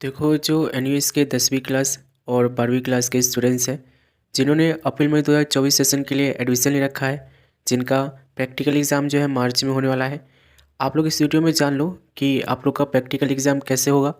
देखो, जो एनयूएस के 10वीं क्लास और 12वीं क्लास के स्टूडेंट्स हैं जिन्होंने अप्रैल मई 2024 सेशन के लिए एडमिशन ले रखा है, जिनका प्रैक्टिकल एग्ज़ाम जो है मार्च में होने वाला है। आप लोग इस वीडियो में जान लो कि आप लोग का प्रैक्टिकल एग्ज़ाम कैसे होगा,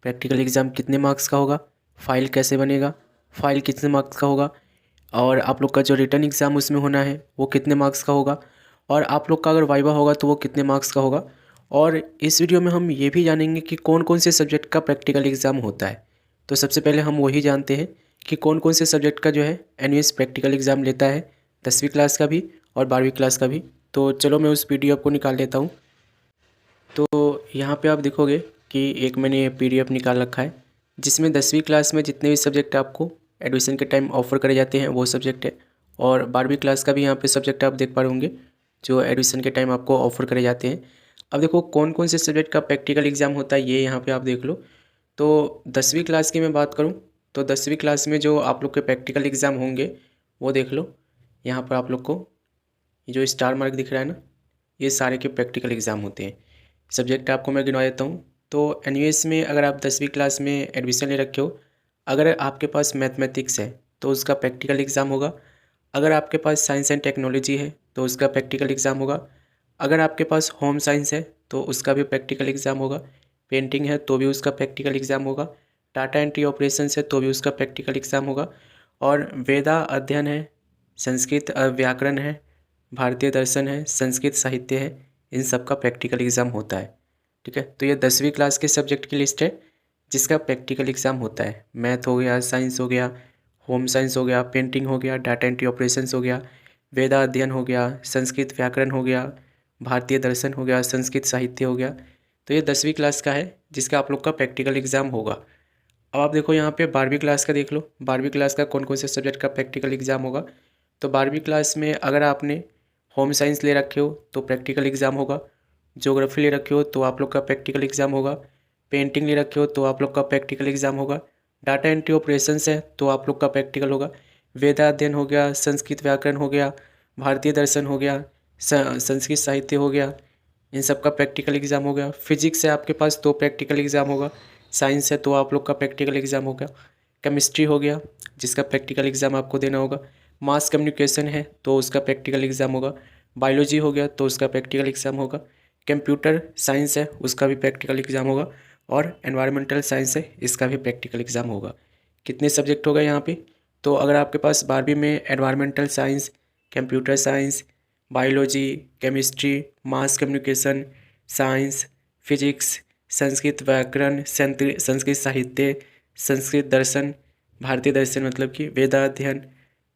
प्रैक्टिकल एग्ज़ाम कितने मार्क्स का होगा, फाइल कैसे बनेगा, फाइल कितने मार्क्स का होगा, और आप लोग का जो रिटर्न एग्ज़ाम उसमें होना है वो कितने मार्क्स का होगा, और आप लोग का अगर वाइवा होगा तो वो कितने मार्क्स का होगा। और इस वीडियो में हम ये भी जानेंगे कि कौन कौन से सब्जेक्ट का प्रैक्टिकल एग्ज़ाम होता है। तो सबसे पहले हम वही जानते हैं कि कौन कौन से सब्जेक्ट का जो है एनयूएस प्रैक्टिकल एग्ज़ाम लेता है, 10वीं क्लास का भी और 12वीं क्लास का भी। तो चलो मैं उस पीडीएफ को निकाल लेता हूँ। तो यहाँ पे आप देखोगे कि एक मैंने पीडीएफ निकाल रखा है जिसमें 10वीं क्लास में जितने भी सब्जेक्ट आपको एडमिशन के टाइम ऑफर करे जाते हैं वो सब्जेक्ट है, और 12वीं क्लास का भी यहाँ पे सब्जेक्ट आप देख पा रहे होंगे जो एडमिशन के टाइम आपको ऑफर करे जाते हैं। अब देखो कौन कौन से सब्जेक्ट का प्रैक्टिकल एग्ज़ाम होता है ये यहाँ पे आप देख लो। तो 10वीं क्लास की मैं बात करूँ तो 10वीं क्लास में जो आप लोग के प्रैक्टिकल एग्ज़ाम होंगे वो देख लो। यहाँ पर आप लोग को ये जो स्टार मार्क दिख रहा है ना, ये सारे के प्रैक्टिकल एग्ज़ाम होते हैं। सब्जेक्ट आपको मैं गिनवा देता हूँ। तो एनयूएस में अगर आप 10वीं क्लास में एडमिशन ले रखे हो, अगर आपके पास मैथमेटिक्स है तो उसका प्रैक्टिकल एग्ज़ाम होगा। अगर आपके पास साइंस एंड टेक्नोलॉजी है तो उसका प्रैक्टिकल एग्ज़ाम होगा। अगर आपके पास होम साइंस है तो उसका भी प्रैक्टिकल एग्ज़ाम होगा। पेंटिंग है तो भी उसका प्रैक्टिकल एग्ज़ाम होगा। डाटा एंट्री ऑपरेशंस है तो भी उसका प्रैक्टिकल एग्ज़ाम होगा। और वेदा अध्ययन है, संस्कृत व्याकरण है, भारतीय दर्शन है, संस्कृत साहित्य है, इन सब का प्रैक्टिकल एग्ज़ाम होता है। ठीक है, तो ये 10वीं क्लास के सब्जेक्ट की लिस्ट है जिसका प्रैक्टिकल एग्ज़ाम होता है। मैथ हो गया, साइंस हो गया, होम साइंस हो गया, पेंटिंग हो गया, डाटा एंट्री ऑपरेशंस हो गया, वेदा अध्ययन हो गया, संस्कृत व्याकरण हो गया, भारतीय दर्शन हो गया, संस्कृत साहित्य हो गया। तो ये 10वीं क्लास का है जिसका आप लोग का प्रैक्टिकल एग्ज़ाम होगा। अब आप देखो यहाँ पे 12वीं क्लास का देख लो, 12वीं क्लास का कौन कौन से सब्जेक्ट का प्रैक्टिकल एग्ज़ाम होगा। तो 12वीं क्लास में अगर आपने होम साइंस ले रखे हो तो प्रैक्टिकल एग्ज़ाम होगा। ज्योग्राफी ले रखे हो तो आप लोग का प्रैक्टिकल एग्ज़ाम होगा। पेंटिंग ले रखे हो तो आप लोग का प्रैक्टिकल एग्ज़ाम होगा। डाटा एंट्री ऑपरेशंस है तो आप लोग का प्रैक्टिकल होगा। वेदा अध्ययन हो गया, संस्कृत व्याकरण हो गया, भारतीय दर्शन हो गया, संस्कृत साहित्य हो गया, इन सब का प्रैक्टिकल एग्ज़ाम हो गया। फिजिक्स है आपके पास तो प्रैक्टिकल एग्ज़ाम होगा। साइंस है तो आप लोग का प्रैक्टिकल एग्ज़ाम होगा। केमिस्ट्री हो गया जिसका प्रैक्टिकल एग्ज़ाम आपको देना होगा। मास कम्युनिकेशन है तो उसका प्रैक्टिकल एग्ज़ाम होगा। बायोलॉजी हो गया तो उसका प्रैक्टिकल एग्ज़ाम होगा। कंप्यूटर साइंस है उसका भी प्रैक्टिकल एग्ज़ाम होगा। और एनवायरमेंटल साइंस है इसका भी प्रैक्टिकल एग्ज़ाम होगा। कितने सब्जेक्ट होगा यहाँ पे? तो अगर आपके पास 12वीं में environmental science, computer science, biology, chemistry, mass communication, science, physics, Sanskrit व्याकरण, संस्कृत साहित्य, संस्कृत दर्शन, भारतीय दर्शन मतलब कि वेदा अध्ययन,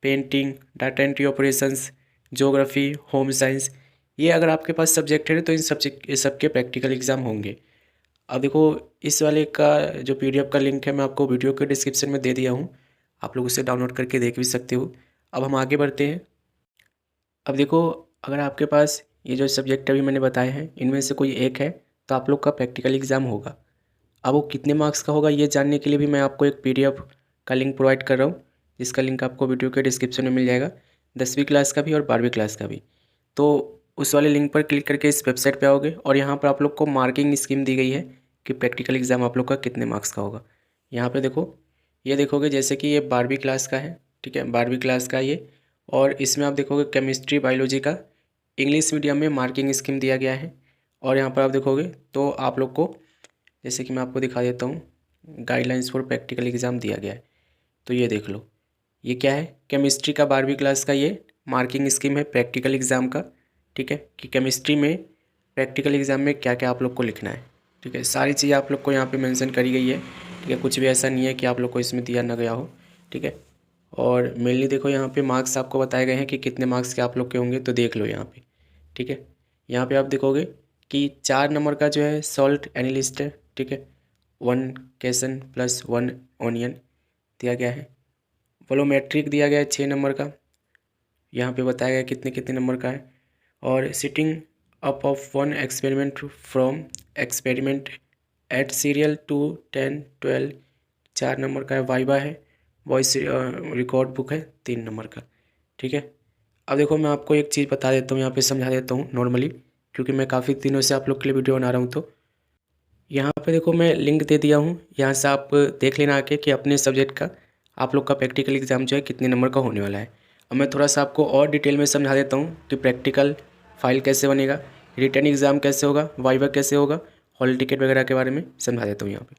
painting, data entry operations, geography, home science, ये अगर आपके पास सब्जेक्ट है तो इन सब्जेक्ट ये सबके प्रैक्टिकल एग्ज़ाम होंगे। अब देखो, इस वाले का जो पीडीएफ का लिंक है मैं आपको वीडियो के डिस्क्रिप्शन में दे दिया हूँ, आप लोग उसे डाउनलोड करके देख भी सकते हो। अब हम आगे बढ़ते हैं। अब देखो, अगर आपके पास ये जो सब्जेक्ट अभी मैंने बताए हैं इनमें से कोई एक है तो आप लोग का प्रैक्टिकल एग्ज़ाम होगा। अब वो कितने मार्क्स का होगा ये जानने के लिए भी मैं आपको एक पीडीएफ का लिंक प्रोवाइड कर रहा हूँ, जिसका लिंक आपको वीडियो के डिस्क्रिप्शन में मिल जाएगा, 10वीं क्लास का भी और 12वीं क्लास का भी। तो उस वाले लिंक पर क्लिक करके इस वेबसाइट पे आओगे और यहाँ पर आप लोग को मार्किंग स्कीम दी गई है कि प्रैक्टिकल एग्ज़ाम आप लोग का कितने मार्क्स का होगा। यहाँ पे देखो, ये देखोगे जैसे कि ये 12वीं क्लास का है। ठीक है, 12वीं क्लास का ये, और इसमें आप देखोगे केमिस्ट्री बायोलॉजी का इंग्लिश मीडियम में मार्किंग स्कीम दिया गया है। और यहाँ पर आप देखोगे तो आप लोग को, जैसे कि मैं आपको दिखा देता हूँ, गाइडलाइंस फॉर प्रैक्टिकल एग्ज़ाम दिया गया है। तो ये देख लो, ये क्या है, केमिस्ट्री का 12वीं क्लास का ये मार्किंग स्कीम है प्रैक्टिकल एग्ज़ाम का। ठीक है, कि केमिस्ट्री में प्रैक्टिकल एग्ज़ाम में क्या क्या आप लोग को लिखना है। ठीक है, सारी चीज़ें आप लोग को यहाँ पे मेंशन करी गई है। ठीक है, कुछ भी ऐसा नहीं है कि आप लोग को इसमें दिया ना गया हो। ठीक है, और मेनली देखो यहाँ पे मार्क्स आपको बताए गए हैं कि कितने मार्क्स के आप लोग के होंगे, तो देख लो यहाँ पे। ठीक है, यहाँ पे आप देखोगे कि 4 नंबर का जो है सॉल्ट एनालिस्ट है। ठीक है, 1 क्वेश्चन प्लस 1 ऑनियन दिया गया है। वॉल्यूमेट्रिक दिया गया है 6 नंबर का, यहाँ पे बताया गया कितने कितने नंबर का है। और sitting up of 1 experiment from experiment at serial 2 10 12 4 number का है। वाइवा है, वॉइस रिकॉर्ड बुक है 3 नंबर का। ठीक है, अब देखो मैं आपको एक चीज़ बता देता हूँ, यहाँ पे समझा देता हूँ नॉर्मली, क्योंकि मैं काफ़ी दिनों से आप लोग के लिए वीडियो बना रहा हूँ। तो यहाँ पे देखो मैं लिंक दे दिया हूँ, यहाँ से आप देख लेना आके कि अपने सब्जेक्ट का आप लोग का प्रैक्टिकल एग्ज़ाम जो है कितने नंबर का होने वाला है। अब मैं थोड़ा सा आपको और डिटेल में समझा देता हूँ कि प्रैक्टिकल फाइल कैसे बनेगा, रिटन एग्ज़ाम कैसे होगा, वाइवा कैसे होगा, हॉल टिकट वगैरह के बारे में समझा देता हूँ यहाँ पे।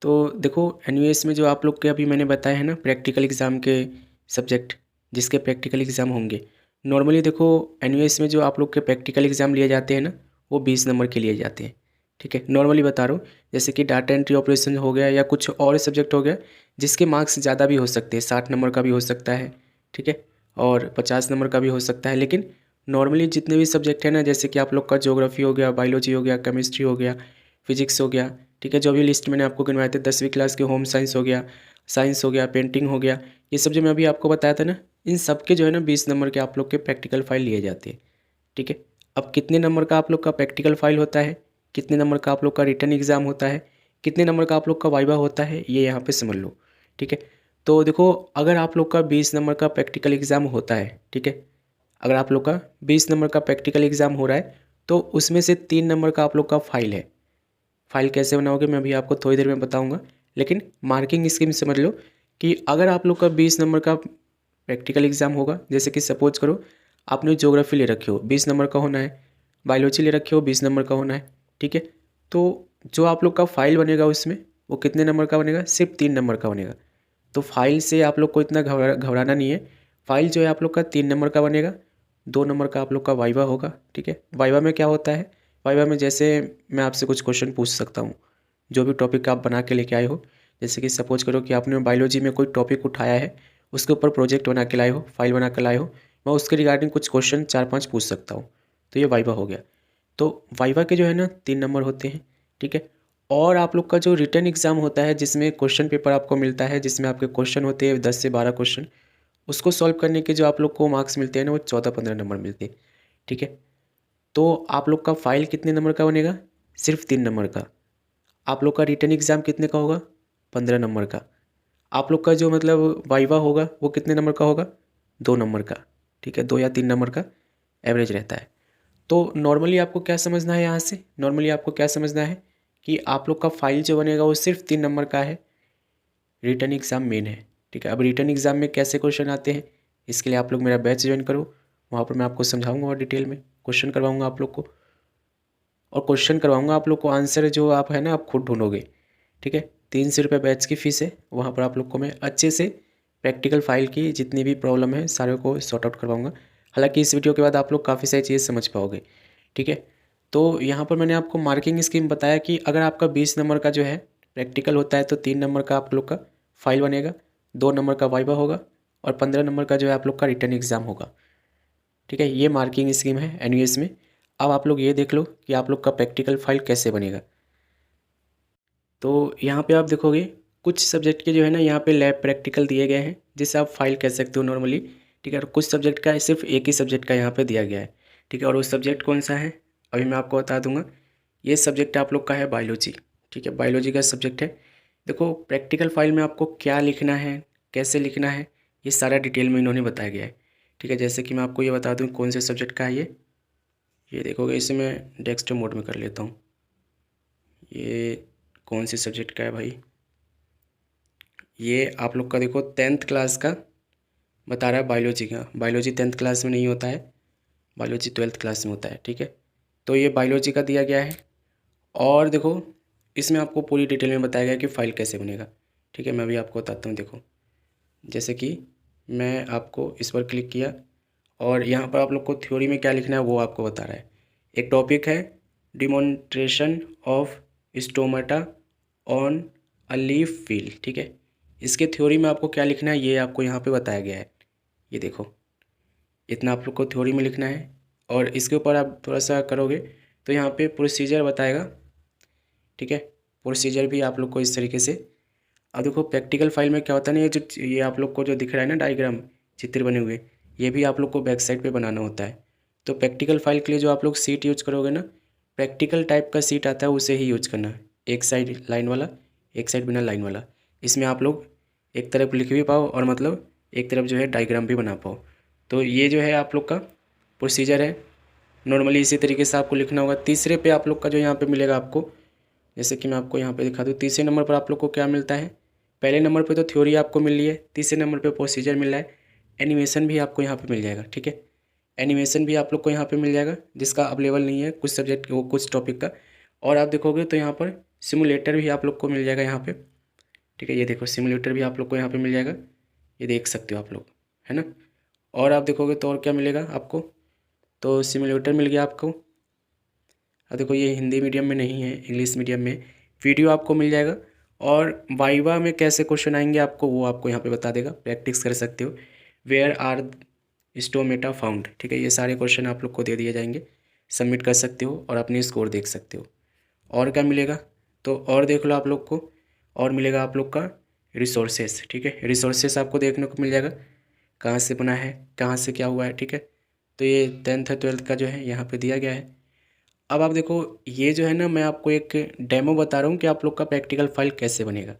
तो देखो एनयूएस में जो आप लोग के अभी मैंने बताया है ना प्रैक्टिकल एग्ज़ाम के सब्जेक्ट जिसके प्रैक्टिकल एग्ज़ाम होंगे, नॉर्मली देखो एनयूएस में जो आप लोग के प्रैक्टिकल एग्ज़ाम लिए जाते हैं ना वो 20 नंबर के लिए जाते हैं। ठीक है, नॉर्मली बता रहा हूँ, जैसे कि डाटा एंट्री ऑपरेशन हो गया या कुछ और सब्जेक्ट हो गया जिसके मार्क्स ज़्यादा भी हो सकते हैं, 60 नंबर का भी हो सकता है, ठीक है, और 50 नंबर का भी हो सकता है। लेकिन नॉर्मली जितने भी सब्जेक्ट हैं ना, जैसे कि आप लोग का ज्योग्राफी हो गया, बायोलॉजी हो गया, केमिस्ट्री हो गया, फिजिक्स हो गया, ठीक है, जो भी लिस्ट मैंने आपको गिनवाए थे, 10वीं क्लास के होम साइंस हो गया, साइंस हो गया, पेंटिंग हो गया, ये सब जो मैं अभी आपको बताया था ना, इन सब के जो है ना 20 नंबर के आप लोग के प्रैक्टिकल फाइल लिए जाते हैं। ठीक है, अब कितने नंबर का आप लोग का प्रैक्टिकल फाइल होता है, कितने नंबर का आप लोग का रिटन एग्ज़ाम होता है, कितने नंबर का आप लोग का वाइवा होता है, ये यहाँ पे समझ लो। ठीक है, तो देखो अगर आप लोग का 20 नंबर का प्रैक्टिकल एग्ज़ाम होता है, ठीक है, अगर आप लोग का 20 नंबर का प्रैक्टिकल एग्ज़ाम हो रहा है तो उसमें से 3 नंबर का आप लोग का फाइल है। फाइल कैसे बनाओगे मैं अभी आपको थोड़ी देर में बताऊंगा, लेकिन मार्किंग स्कीम समझ लो कि अगर आप लोग का 20 नंबर का प्रैक्टिकल एग्ज़ाम होगा, जैसे कि सपोज करो आपने ज्योग्राफी ले रखी हो 20 नंबर का होना है, बायोलॉजी ले रखी हो 20 नंबर का होना है, ठीक है, तो जो आप लोग का फाइल बनेगा उसमें वो कितने नंबर का बनेगा, सिर्फ 3 नंबर का बनेगा। तो फाइल से आप लोग को इतना घबराना नहीं है। फाइल जो है आप लोग का 3 नंबर का बनेगा, 2 नंबर का आप लोग का वाइवा होगा। ठीक है, वाइवा में क्या होता है, वाइवा में जैसे मैं आपसे कुछ क्वेश्चन पूछ सकता हूँ, जो भी टॉपिक आप बना के लेके आए हो, जैसे कि सपोज करो कि आपने बायोलॉजी में कोई टॉपिक उठाया है, उसके ऊपर प्रोजेक्ट बना के लाए हो, फाइल बना के लाए हो, मैं उसके रिगार्डिंग कुछ क्वेश्चन 4-5 पूछ सकता हूँ, तो ये वाइवा हो गया। तो वाइवा के जो है ना 3 नंबर होते हैं। ठीक है, और आप लोग का जो रिटन एग्ज़ाम होता है जिसमें क्वेश्चन पेपर आपको मिलता है, जिसमें आपके क्वेश्चन होते हैं 10 से 12 क्वेश्चन, उसको सॉल्व करने के जो आप लोग को मार्क्स मिलते हैं ना वो 14-15 नंबर मिलते हैं। ठीक है, तो आप लोग का फाइल कितने नंबर का बनेगा, सिर्फ 3 नंबर का। आप लोग का रिटन एग्ज़ाम कितने का होगा, 15 नंबर का। आप लोग का जो मतलब वाइवा होगा वो कितने नंबर का होगा, 2 नंबर का। ठीक है, 2 या 3 नंबर का एवरेज रहता है। तो नॉर्मली आपको क्या समझना है, यहाँ से नॉर्मली आपको क्या समझना है कि आप लोग का फाइल जो बनेगा वो सिर्फ 3 नंबर का है, रिटन एग्ज़ाम मेन है। ठीक है, अब रिटन एग्ज़ाम में कैसे क्वेश्चन आते हैं, इसके लिए आप लोग मेरा बैच ज्वाइन करो, वहाँ पर मैं आपको समझाऊंगा और डिटेल में क्वेश्चन करवाऊंगा आप लोग को, और क्वेश्चन करवाऊंगा आप लोग को, आंसर जो आप है ना आप खुद ढूंढोगे। ठीक है, 300 रुपये बैच की फ़ीस है, वहाँ पर आप लोग को मैं अच्छे से प्रैक्टिकल फाइल की जितनी भी प्रॉब्लम है सारे को सॉर्ट आउट करवाऊंगा। हालांकि इस वीडियो के बाद आप लोग काफ़ी सारी चीज़ें समझ पाओगे। ठीक है, तो यहाँ पर मैंने आपको मार्किंग स्कीम बताया कि अगर आपका 20 नंबर का जो है प्रैक्टिकल होता है तो 3 नंबर का आप लोग का फाइल बनेगा, 2 नंबर का वाइवा होगा, और 15 नंबर का जो है आप लोग का रिटर्न एग्ज़ाम होगा। ठीक है, ये मार्किंग स्कीम है एनयूएस में। अब आप लोग ये देख लो कि आप लोग का प्रैक्टिकल फाइल कैसे बनेगा। तो यहाँ पे आप देखोगे कुछ सब्जेक्ट के जो है ना यहाँ पे लैब प्रैक्टिकल दिए गए हैं जिसे आप फाइल कह सकते हो नॉर्मली। ठीक है, और कुछ सब्जेक्ट का सिर्फ एक ही सब्जेक्ट का यहाँ पे दिया गया है। ठीक है, और वो सब्जेक्ट कौन सा है अभी मैं आपको बता दूंगा। ये सब्जेक्ट आप लोग का है बायोलॉजी। ठीक है, बायोलॉजी का सब्जेक्ट है। देखो प्रैक्टिकल फाइल में आपको क्या लिखना है, कैसे लिखना है, ये सारा डिटेल में इन्होंने बताया गया है। ठीक है, जैसे कि मैं आपको ये बता दूँ कौन से सब्जेक्ट का है ये देखोगे, इसे मैं डेस्कटॉप मोड में कर लेता हूँ। ये कौन से सब्जेक्ट का है भाई, ये आप लोग का देखो 10th क्लास का बता रहा है, बायोलॉजी का। बायोलॉजी 10th क्लास में नहीं होता है, बायोलॉजी 12th क्लास में होता है। ठीक है, तो ये बायोलॉजी का दिया गया है, और देखो इसमें आपको पूरी डिटेल में बताया गया कि फ़ाइल कैसे बनेगा। ठीक है, मैं अभी आपको बताता हूँ। देखो जैसे कि मैं आपको इस पर क्लिक किया और यहाँ पर आप लोग को थ्योरी में क्या लिखना है वो आपको बता रहा है। एक टॉपिक है demonstration of stomata on a leaf field. ठीक है, इसके थ्योरी में आपको क्या लिखना है ये आपको यहाँ पे बताया गया है। ये देखो इतना आप लोग को थ्योरी में लिखना है, और इसके ऊपर आप थोड़ा सा करोगे तो यहाँ पे प्रोसीजर बताएगा। ठीक है, प्रोसीजर भी आप लोग को इस तरीके से। अब देखो प्रैक्टिकल फाइल में क्या होता है ना, ये आप लोग को जो दिख रहा है ना डायग्राम, चित्र बने हुए, ये भी आप लोग को बैक साइड पे बनाना होता है। तो प्रैक्टिकल फाइल के लिए जो आप लोग सीट यूज करोगे ना, प्रैक्टिकल टाइप का सीट आता है उसे ही यूज करना है, एक साइड लाइन वाला, एक साइड बिना लाइन वाला। इसमें आप लोग एक तरफ लिख भी पाओ और मतलब एक तरफ जो है डायग्राम भी बना पाओ। तो ये जो है आप लोग का प्रोसीजर है। नॉर्मली इसी तरीके से आपको लिखना होगा। तीसरे पे आप लोग का जो यहाँ पे मिलेगा आपको जैसे कि मैं आपको यहाँ पे दिखा दूँ, तीसरे नंबर पर आप लोग को क्या मिलता है। पहले नंबर पे तो थ्योरी आपको मिल रही है, तीसरे नंबर पे प्रोसीजर मिल रहा है, एनिमेशन भी आपको यहाँ पे मिल जाएगा। ठीक है, एनिमेशन भी आप लोग को यहाँ पे मिल जाएगा, जिसका अवेलेबल नहीं है कुछ सब्जेक्ट वो कुछ टॉपिक का। और आप देखोगे तो यहाँ पर सिमुलेटर भी आप लोग को मिल जाएगा यहाँ पे। ठीक है, ये देखो सिमुलेटर भी आप लोग को यहाँ पे मिल जाएगा, ये देख सकते हो आप लोग, है ना। और आप देखोगे तो और क्या मिलेगा आपको, तो सिमुलेटर मिल गया आपको। अब देखो ये हिंदी मीडियम में नहीं है, इंग्लिश मीडियम में। वीडियो आपको मिल जाएगा, और वाइवा में कैसे क्वेश्चन आएंगे आपको वो आपको यहाँ पे बता देगा, प्रैक्टिस कर सकते हो। वेयर आर स्टोमेटा फाउंड, ठीक है, ये सारे क्वेश्चन आप लोग को दे दिए जाएंगे, सबमिट कर सकते हो और अपनी स्कोर देख सकते हो। और क्या मिलेगा, तो और देख लो आप लोग को, और मिलेगा आप लोग का रिसोर्सेस। ठीक है, रिसोर्सेस आपको देखने को मिल जाएगा, कहाँ से बना है, कहाँ से क्या हुआ है। ठीक है, तो ये 10th 12th का जो है यहाँ पे दिया गया है। अब आप देखो ये जो है ना, मैं आपको एक डेमो बता रहा हूँ कि आप लोग का प्रैक्टिकल फाइल कैसे बनेगा।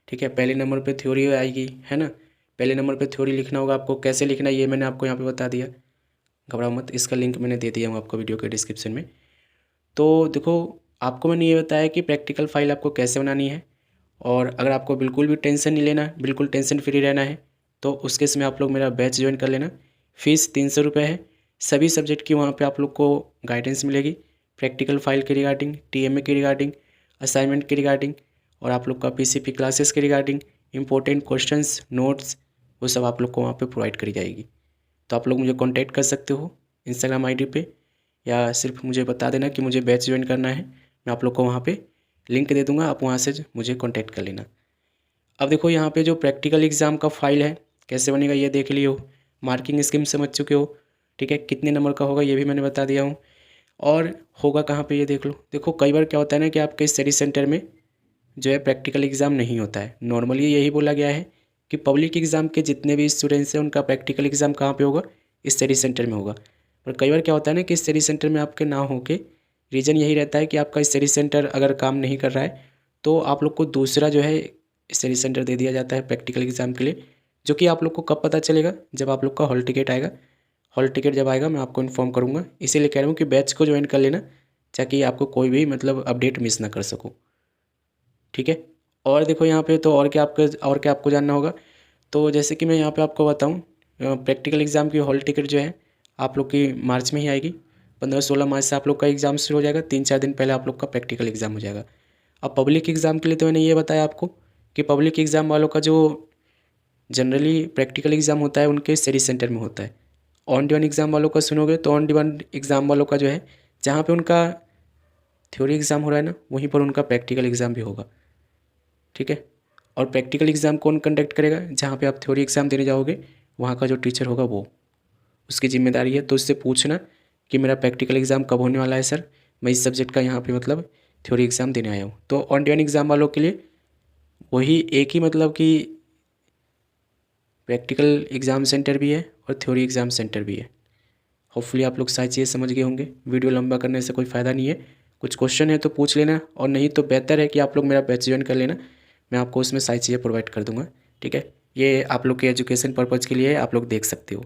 ठीक है, पहले नंबर पे थ्योरी आएगी, है ना, पहले नंबर पे थ्योरी लिखना होगा आपको। कैसे लिखना है ये मैंने आपको यहाँ पे बता दिया, घबराओ मत, इसका लिंक मैंने दे दिया हूँ आपको वीडियो के डिस्क्रिप्शन में। तो देखो आपको मैंने ये बताया कि प्रैक्टिकल फाइल आपको कैसे बनानी है। और अगर आपको बिल्कुल भी टेंशन नहीं लेना, बिल्कुल टेंशन फ्री रहना है, तो उस केस में आप लोग मेरा बैच ज्वाइन कर लेना। फ़ीस 300 रुपये है, सभी सब्जेक्ट की वहाँ पे आप लोग को गाइडेंस मिलेगी, प्रैक्टिकल फाइल के रिगार्डिंग, टीएमए के रिगार्डिंग, असाइनमेंट के रिगार्डिंग, और आप लोग का पीसीपी क्लासेस के रिगार्डिंग, इंपॉर्टेंट क्वेश्चंस, नोट्स, वो सब आप लोग को वहाँ पे प्रोवाइड करी जाएगी। तो आप लोग मुझे कांटेक्ट कर सकते हो इंस्टाग्राम आईडी पे, या सिर्फ मुझे बता देना कि मुझे बैच ज्वाइन करना है, मैं आप लोग को वहाँ पे लिंक दे दूँगा, आप वहाँ से मुझे कांटेक्ट कर लेना। अब देखो यहाँ पे जो प्रैक्टिकल एग्ज़ाम का फाइल है कैसे बनेगा ये देख लियो, मार्किंग स्कीम समझ चुके हो। ठीक है, कितने नंबर का होगा ये भी मैंने बता दिया हूँ, और होगा कहाँ पे ये देख लो। देखो कई बार क्या होता है ना कि आपके स्टडी सेंटर में जो है प्रैक्टिकल एग्ज़ाम नहीं होता है। नॉर्मली यही बोला गया है कि पब्लिक एग्ज़ाम के जितने भी स्टूडेंट्स हैं उनका प्रैक्टिकल एग्ज़ाम कहाँ पे होगा, स्टडी सेंटर में होगा। पर कई बार क्या होता है ना कि स्टडी सेंटर में आपके ना हो के रीज़न यही रहता है कि आपका स्टडी सेंटर अगर काम नहीं कर रहा है तो आप लोग को दूसरा जो है स्टडी सेंटर दे दिया जाता है प्रैक्टिकल एग्ज़ाम के लिए, जो कि आप लोग को कब पता चलेगा, जब आप लोग का हॉल टिकट आएगा। हॉल टिकट जब आएगा मैं आपको इन्फॉर्म करूँगा, इसीलिए कह रहा हूँ कि बैच को ज्वाइन कर लेना, ताकि आपको कोई भी मतलब अपडेट मिस ना कर सको। ठीक है, और देखो यहाँ पे तो और क्या आपको जानना होगा, तो जैसे कि मैं यहाँ पे आपको बताऊँ, प्रैक्टिकल एग्ज़ाम की हॉल टिकट जो है आप लोग की मार्च में ही आएगी। 15-16 मार्च से आप लोग का एग्ज़ाम शुरू हो जाएगा, 3-4 दिन पहले आप लोग का प्रैक्टिकल एग्ज़ाम हो जाएगा। अब पब्लिक एग्ज़ाम के लिए तो मैंने ये बताया आपको कि पब्लिक एग्ज़ाम वालों का जो जनरली प्रैक्टिकल एग्ज़ाम होता है उनके स्टडी सेंटर में होता है। ऑन डिमांड एग्ज़ाम वालों का सुनोगे तो ऑन डिमांड एग्ज़ाम वालों का जो है जहाँ पे उनका थ्योरी एग्ज़ाम हो रहा है ना, वहीं पर उनका प्रैक्टिकल एग्ज़ाम भी होगा। ठीक है, और प्रैक्टिकल एग्ज़ाम कौन कंडक्ट करेगा, जहाँ पे आप थ्योरी एग्ज़ाम देने जाओगे वहाँ का जो टीचर होगा वो, उसकी जिम्मेदारी है। तो उससे पूछना कि मेरा प्रैक्टिकल एग्ज़ाम कब होने वाला है सर, मैं इस सब्जेक्ट का यहाँ पे मतलब थ्योरी एग्ज़ाम देने आया हूँ। तो ऑन डिमांड एग्ज़ाम वालों के लिए वही एक ही मतलब कि प्रैक्टिकल एग्ज़ाम सेंटर भी है और थ्योरी एग्ज़ाम सेंटर भी है। होपफुली आप लोग सारी चीज़ें समझ गए होंगे, वीडियो लंबा करने से कोई फ़ायदा नहीं है। कुछ क्वेश्चन है तो पूछ लेना, और नहीं तो बेहतर है कि आप लोग मेरा बैच ज्वाइन कर लेना, मैं आपको उसमें सारी चीज़ें प्रोवाइड कर दूँगा। ठीक है, ये आप लोग के एजुकेशन पर्पज़ के लिए आप लोग देख सकते हो।